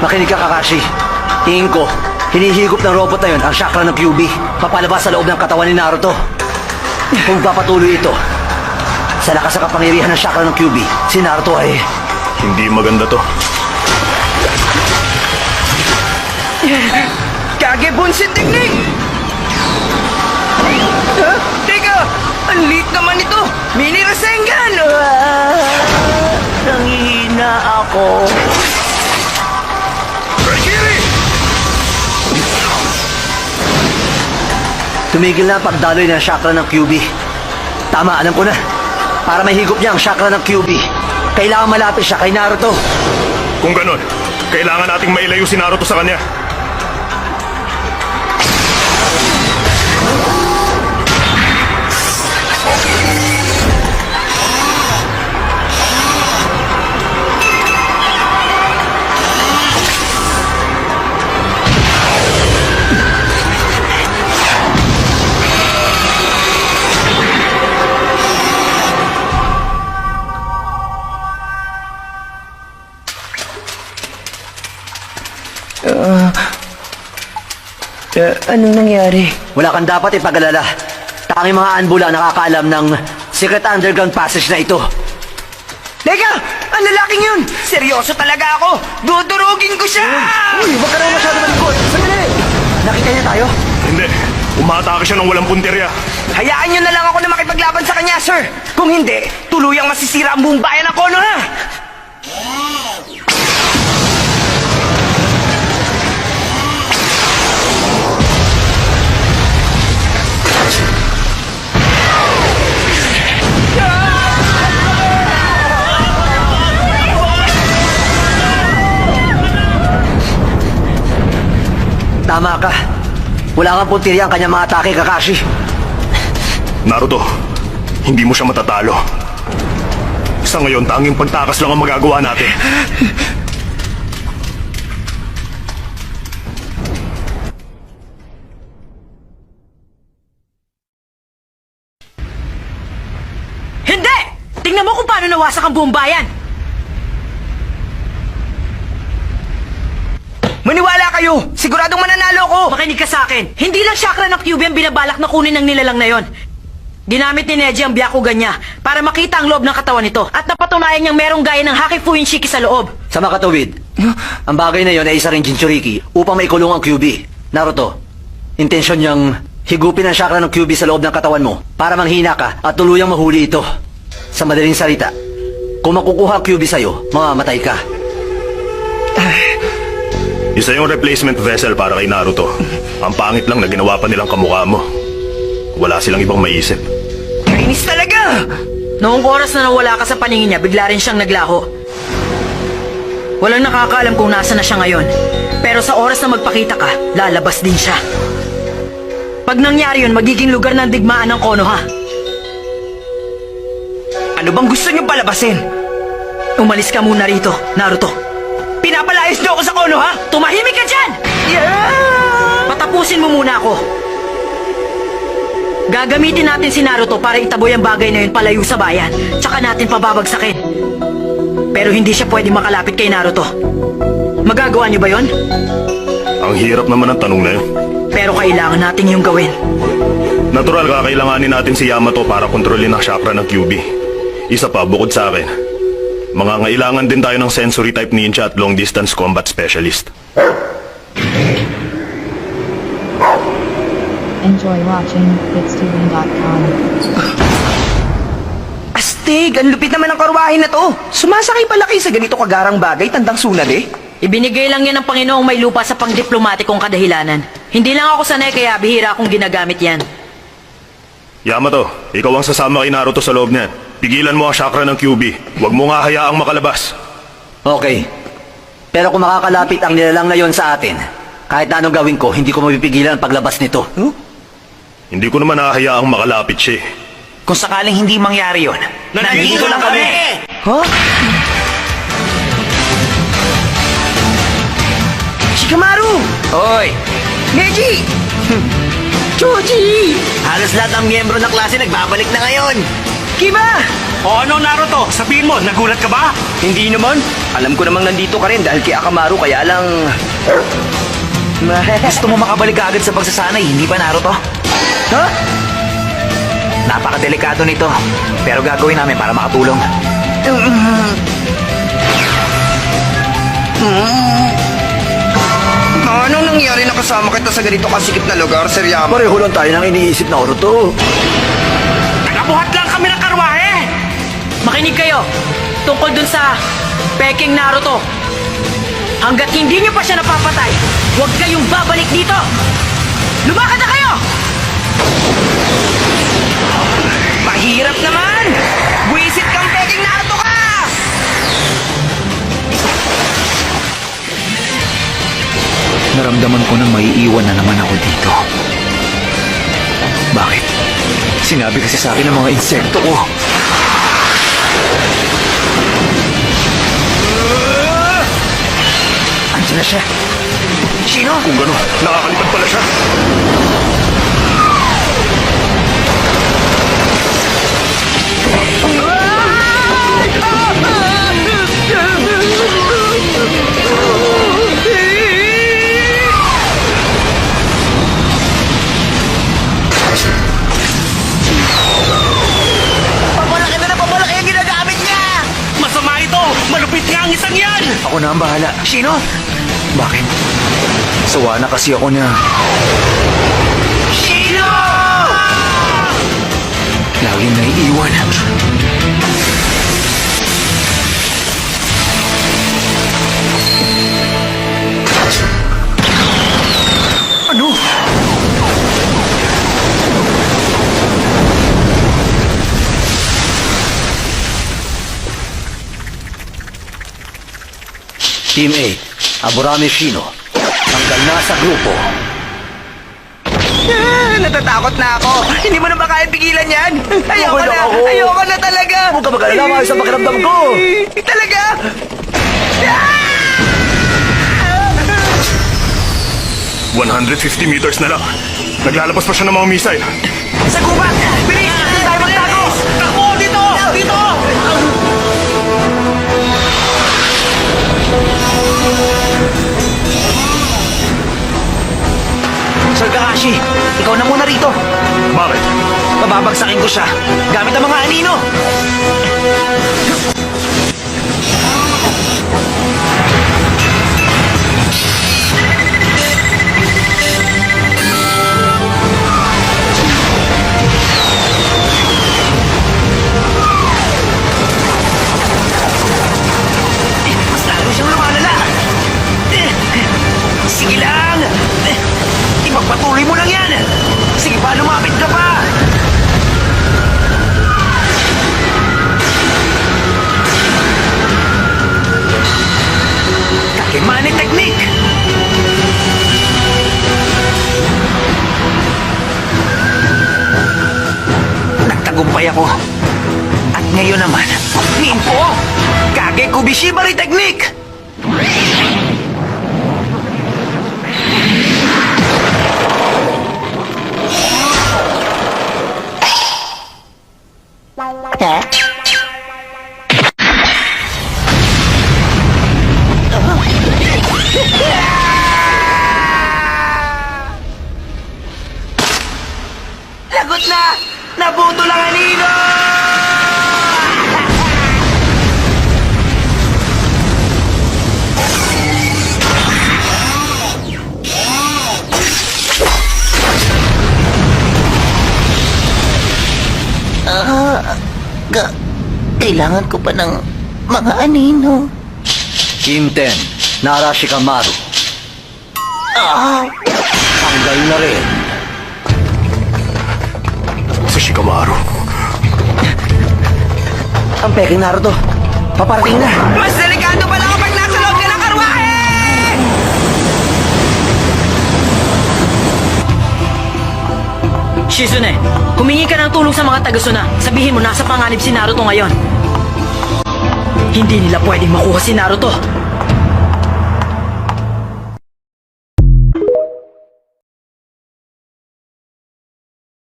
Makinig ka, Kakashi. Tingin ko, hinihigop ng robot na yun ang chakra ng QB papalabas sa loob ng katawan ni Naruto. Kung papatuloy ito, sa lakas ng kapangyarihan ng chakra ng QB, si Naruto ay... Hindi maganda to. Kage Bunsen Technique! Teka! Ang liit naman ito! Mini Rasengan! Nangihina ako. Raikiri! Tumigil na ang pagdaloy ng chakra ng QB. Tama, alam ko na. Para mahigop niya ang chakra ng QB, kailangan malapit siya kay Naruto. Kung ganun, kailangan nating mailayo si Naruto sa kanya. Anong nangyari? Wala kang dapat ipag-alala. Tanging mga anbula ang nakakaalam ng secret underground passage na ito. Teka! Ang lalaking yun! Seryoso talaga ako! Dudurugin ko siya! Uy, huwag ka naman masyado malikot. Sandali! Nakita niya tayo? Hindi, umatake siya ng walang punteriya. Hayaan nyo na lang ako na makipaglaban sa kanya, sir! Kung hindi, tuluyang masisira ang buong bayan ng Konoha! Tama ka. Wala kang puntirya ang kanyang mga atake, Kakashi. Naruto, hindi mo siya matatalo. Sa ngayon, tanging pagtakas lang ang magagawa natin. Hindi! Tingnan mo kung paano nawasak ang buong bayan! Maniwala kayo! Siguradong mananalo ko! Makinig ka sa akin. Hindi lang chakra ng QB ang binabalak na kunin ng nilalang na yon. Ginamit ni Neji ang Byakugan niya para makita ang loob ng katawan nito at napatunayan niyang merong gaya ng Haki Fuin Shiki sa loob. Sa makatuwid, ang bagay na yon ay isa ring Jinchuriki upang maikulong ang QB. Naruto, intensyon niyang higupin ang chakra ng QB sa loob ng katawan mo para manghina ka at tuluyang mahuli ito. Sa madaling salita, kung makukuha ang QB sa'yo, mamamatay ka. Isa yung replacement vessel para kay Naruto. Ang pangit lang na ginawa pa nilang kamukha mo. Wala silang ibang maisip. Kainis talaga! Noong oras na nawala ka sa paningin niya, bigla rin siyang naglaho. Walang nakakaalam kung nasa na siya ngayon. Pero sa oras na magpakita ka, lalabas din siya. Pag nangyari yun, magiging lugar ng digmaan ng Konoha. Ano bang gusto niyo palabasin? Umalis ka muna rito, Naruto. Pinapalayas niyo ako sa Konoha? Tumahimik ka dyan! Yeah! Patapusin mo muna ako. Gagamitin natin si Naruto para itaboy ang bagay na yun palayo sa bayan. Tsaka natin pababagsakin. Pero hindi siya pwede makalapit kay Naruto. Magagawa niyo ba yon? Ang hirap naman ang tanong na yun. Pero kailangan natin yung gawin. Natural, kakailanganin natin si Yamato para kontrolin ang chakra ng QB. Isa pa, bukod sa akin, mangangailangan din tayo ng sensory type ninja at long distance combat specialist. Enjoy watching BitsTV.com. Astig! Ang lupit naman ng karwahe na to! Sumasakay pala kayo sa ganito kagarang bagay, tandang sunad eh. Ibinigay lang yan ng Panginoong may lupa sa pangdiplomatikong kadahilanan. Hindi lang ako sanay kaya bihira akong ginagamit yan. Yamato, ikaw ang sasama kay Naruto sa loob niyan. Pigilan mo ang chakra ng QB. Huwag mo nga hayaang makalabas. Okay. Pero kung makakalapit ang nilalang na yon sa atin, kahit na anong gawin ko, hindi ko mapipigilan ang paglabas nito. Hindi ko naman hahayaang makalapit siya. Kung sakaling hindi mangyari yon, nandito lang kami! Huh? Shikamaru! Hoy! Neji! Choji! Halos lahat ng miyembro ng klase nagbabalik na ngayon. Kiba! O ano, Naruto? Sabihin mo, nagulat ka ba? Hindi naman. Alam ko namang nandito ka rin dahil kay Akamaru, kaya lang... Gusto mo makabalik ka agad sa pagsasanay, hindi ba, Naruto? Ha? Napakadelikado nito. Pero gagawin namin para makatulong. Anong nangyari na kasama kita sa ganito kasikip na lugar, Sir Yama? Pareho lang tayo ng iniisip, Naruto. Nakabuhat lang kami ng karwahe! Makinig kayo tungkol dun sa Peking Naruto. Hanggat hindi niyo pa siya napapatay, huwag kayong babalik dito! Lumakad na kayo! Mahirap naman! Buisit kang Peking Naruto ka! Naramdaman ko na maiiwan na naman ako dito. Bakit? Sinabi kasi sa akin ng mga insekto ko. Andiyan na siya. Sino? Kung gano'n, nakakalipad pala siya. Papalaki na papalaki ang ginagamit niya! Masama ito! Malupit nga ang isang yan! Ako na ang bahala. Sino? Bakit? Sawa na kasi ako na Sino? laging naiiwan. Ano? Team A, Aburame Shino. Tanggal na sa grupo. Natatakot na ako! Hindi mo na ba kaya pigilan yan? Ayoko Okay lang na! ako. Ayoko na talaga! Huwag ka mag-alala, maayos ang pakiramdam ko. Talaga? 150 meters na lang. Naglalabas pa siya ng mga missile. Sa gubat! Bilis! Hindi tayo magtago! Takbo! Dito! Dito! Sir Kakashi, ikaw na muna rito. Bakit? Pababagsakin ko siya gamit ang mga anino. Mas lalo siyang lumalala! Sige lang! Ipagpatuloy mo lang yan! Sige pa, lumapit ka pa! Kakimani technique! Nagtagumpay ako. At ngayon naman, Ninpo! Kage Kubishibari technique! Lagot na! Nabuto lang ang nino! Kailangan ko pa ng mga anino. Team 10, Nara Shikamaru. Tanggal na rin. Si Shikamaru. Ang Peking Naruto, paparating na. Mas delikado pala kapag nasa loob ka ng karwahe! Shizune, humingi ka ng tulong sa mga taga-Suna. Sabihin mo nasa panganib si Naruto ngayon. Hindi nila pwedeng makuha si Naruto.